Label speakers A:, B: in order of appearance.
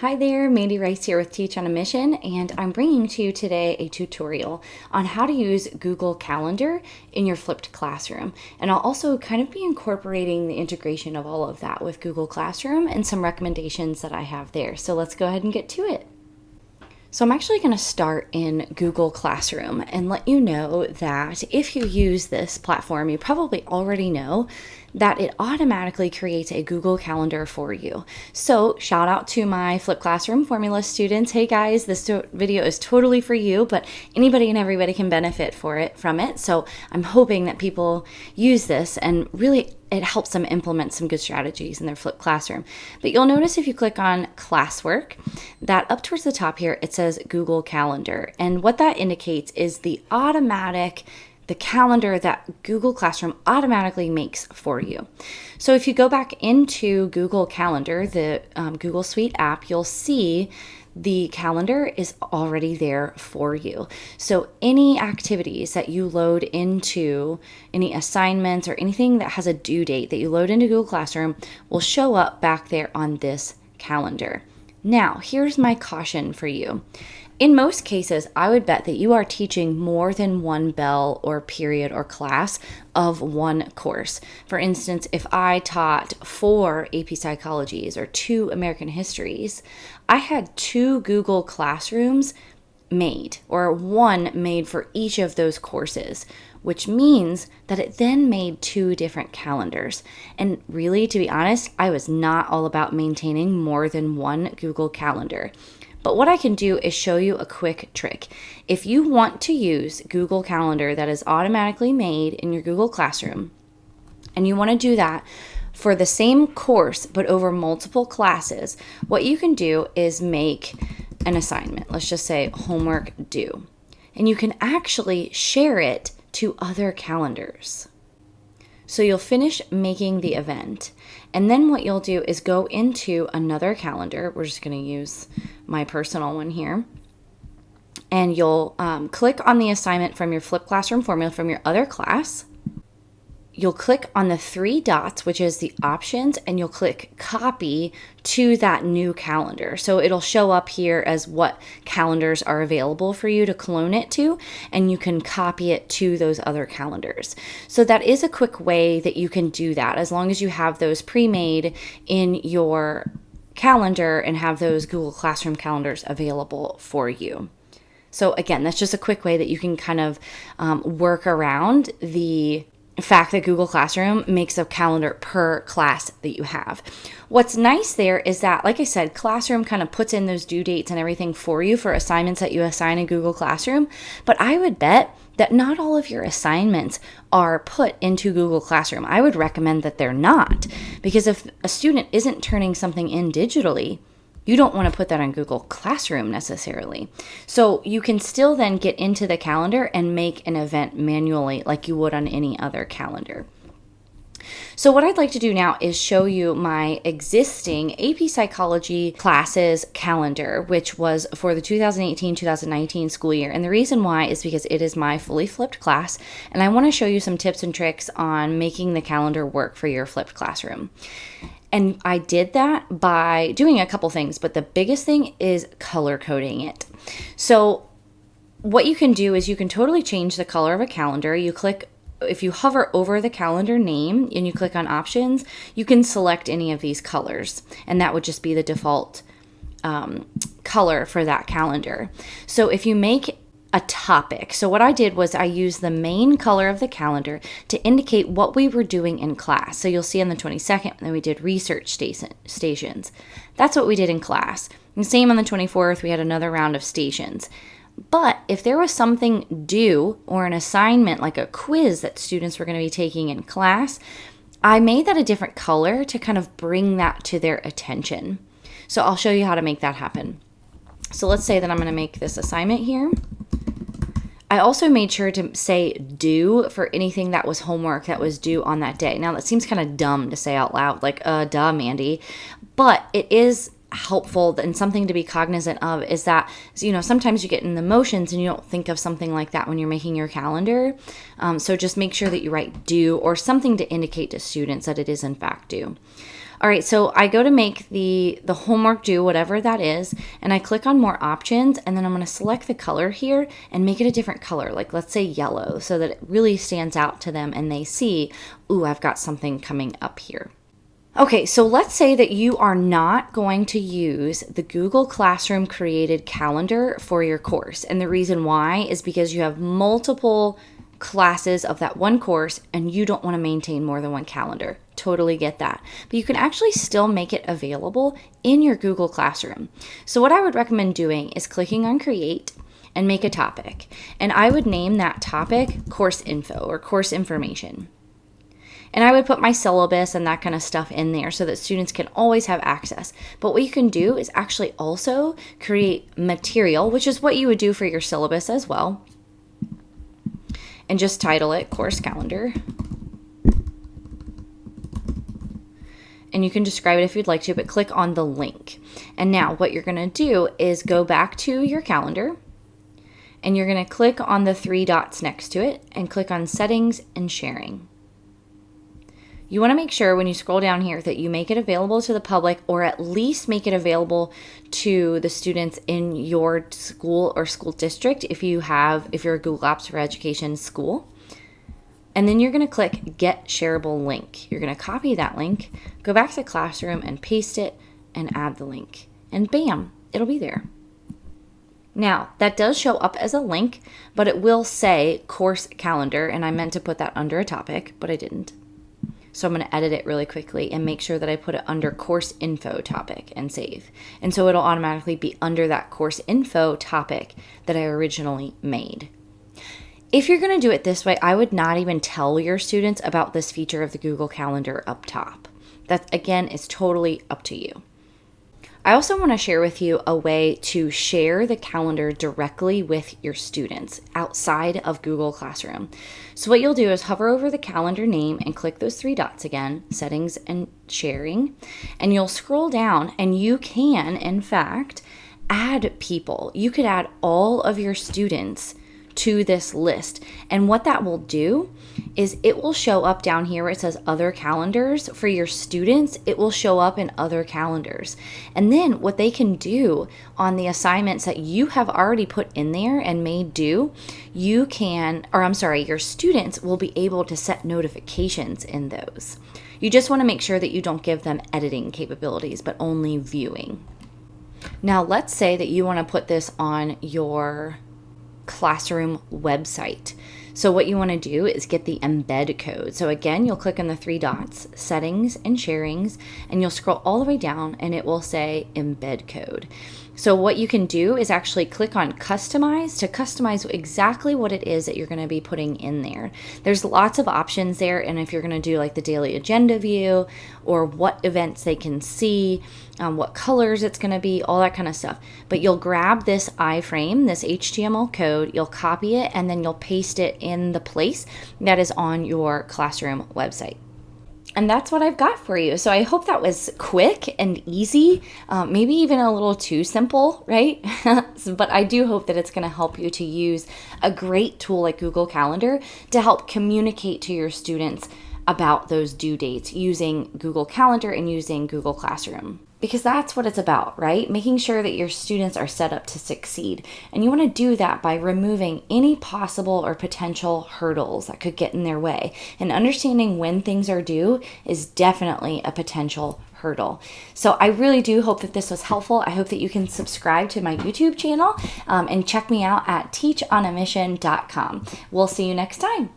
A: Hi there, Mandy Rice here with Teach on a Mission, and I'm bringing to you today a tutorial on how to use Google Calendar in your flipped classroom. And I'll also kind of be incorporating the integration of all of that with Google Classroom and some recommendations that I have there. So let's go ahead and get to it. So I'm actually going to start in Google Classroom and let you know that if you use this platform, you probably already know that it automatically creates a Google Calendar for you. So shout out to my Flip Classroom Formula students. Hey guys, this video is totally for you, but anybody and everybody can benefit from it. So I'm hoping that people use this and really it helps them implement some good strategies in their flipped classroom. But you'll notice if you click on classwork that up towards the top here, it says Google Calendar. And what that indicates is the calendar that Google Classroom automatically makes for you. So if you go back into Google Calendar, the Google Suite app, you'll see the calendar is already there for you. So any activities that you load into, any assignments or anything that has a due date that you load into Google Classroom will show up back there on this calendar. Now, here's my caution for you. In most cases, I would bet that you are teaching more than one bell or period or class of one course. For instance, if I taught 4 AP Psychologies or 2 American Histories, I had 2 Google Classrooms made, or one made for each of those courses, which means that it then made 2 different calendars. And really, to be honest, I was not all about maintaining more than one Google Calendar. But what I can do is show you a quick trick. If you want to use Google Calendar that is automatically made in your Google Classroom, and you want to do that for the same course but over multiple classes, what you can do is make an assignment. Let's just say homework due. And you can actually share it to other calendars. So you'll finish making the event, and then what you'll do is go into another calendar. We're just going to use my personal one here, and you'll click on the assignment from your Flip Classroom Formula from your other class. You'll click on the 3 dots, which is the options, and you'll click copy to that new calendar. So it'll show up here as what calendars are available for you to clone it to, and you can copy it to those other calendars. So that is a quick way that you can do that, as long as you have those pre-made in your calendar and have those Google Classroom calendars available for you. So again, that's just a quick way that you can kind of work around the fact that Google Classroom makes a calendar per class that you have. What's nice there is that, like I said, Classroom kind of puts in those due dates and everything for you for assignments that you assign in Google Classroom, but I would bet that not all of your assignments are put into Google Classroom. I would recommend that they're not, because if a student isn't turning something in digitally, you don't want to put that on Google Classroom necessarily. So you can still then get into the calendar and make an event manually like you would on any other calendar. So what I'd like to do now is show you my existing AP Psychology classes calendar, which was for the 2018-2019 school year. And the reason why is because it is my fully flipped class, and I want to show you some tips and tricks on making the calendar work for your flipped classroom. And I did that by doing a couple things, but the biggest thing is color coding it. So what you can do is you can totally change the color of a calendar. If you hover over the calendar name and you click on options, you can select any of these colors, and that would just be the default color for that calendar. So if you make a topic. So what I did was I used the main color of the calendar to indicate what we were doing in class. So you'll see on the 22nd, then we did research stations. That's what we did in class. And same on the 24th, we had another round of stations. But if there was something due or an assignment like a quiz that students were going to be taking in class, I made that a different color to kind of bring that to their attention. So I'll show you how to make that happen. So let's say that I'm going to make this assignment here. I also made sure to say due for anything that was homework that was due on that day. Now that seems kind of dumb to say out loud, like, duh, Mandy, but it is helpful and something to be cognizant of is that, sometimes you get in the motions and you don't think of something like that when you're making your calendar. So just make sure that you write due or something to indicate to students that it is in fact due. All right, so I go to make the homework due, whatever that is, and I click on more options, and then I'm going to select the color here and make it a different color, like let's say yellow, so that it really stands out to them and they see, ooh, I've got something coming up here. Okay, so let's say that you are not going to use the Google Classroom created calendar for your course. And the reason why is because you have multiple classes of that one course and you don't want to maintain more than one calendar. Totally get that. But you can actually still make it available in your Google Classroom. So what I would recommend doing is clicking on Create and make a topic. And I would name that topic Course Info or Course Information. And I would put my syllabus and that kind of stuff in there so that students can always have access. But what you can do is actually also create material, which is what you would do for your syllabus as well. And just title it Course Calendar. And you can describe it if you'd like to, but click on the link. And now what you're going to do is go back to your calendar and you're going to click on the 3 dots next to it and click on Settings and Sharing. You want to make sure when you scroll down here that you make it available to the public, or at least make it available to the students in your school or school district if you're a Google Apps for Education school. And then you're going to click Get Shareable Link. You're going to copy that link, go back to Classroom and paste it and add the link. And bam, it'll be there. Now, that does show up as a link, but it will say Course Calendar, and I meant to put that under a topic, but I didn't. So I'm going to edit it really quickly and make sure that I put it under Course Info topic and save. And so it'll automatically be under that Course Info topic that I originally made. If you're going to do it this way, I would not even tell your students about this feature of the Google Calendar up top. That, again, is totally up to you. I also want to share with you a way to share the calendar directly with your students outside of Google Classroom. So what you'll do is hover over the calendar name and click those 3 dots again, Settings and Sharing, and you'll scroll down and you can, in fact, add people. You could add all of your students to this list. And what that will do is it will show up down here where it says other calendars for your students. It will show up in other calendars. And then what they can do on the assignments that you have already put in there and made due, your students will be able to set notifications in those. You just want to make sure that you don't give them editing capabilities, but only viewing. Now, let's say that you want to put this on your classroom website. So what you want to do is get the embed code. So again, you'll click on the 3 dots, Settings and Sharings, and you'll scroll all the way down and it will say embed code. So what you can do is actually click on Customize to customize exactly what it is that you're going to be putting in there. There's lots of options there, and if you're going to do like the daily agenda view or what events they can see, what colors it's going to be, all that kind of stuff. But you'll grab this iframe, this HTML code, you'll copy it, and then you'll paste it in the place that is on your classroom website. And that's what I've got for you. So I hope that was quick and easy, maybe even a little too simple, right? But I do hope that it's going to help you to use a great tool like Google Calendar to help communicate to your students about those due dates using Google Calendar and using Google Classroom. Because that's what it's about, right? Making sure that your students are set up to succeed. And you want to do that by removing any possible or potential hurdles that could get in their way. And understanding when things are due is definitely a potential hurdle. So I really do hope that this was helpful. I hope that you can subscribe to my YouTube channel and check me out at teachonamission.com. We'll see you next time.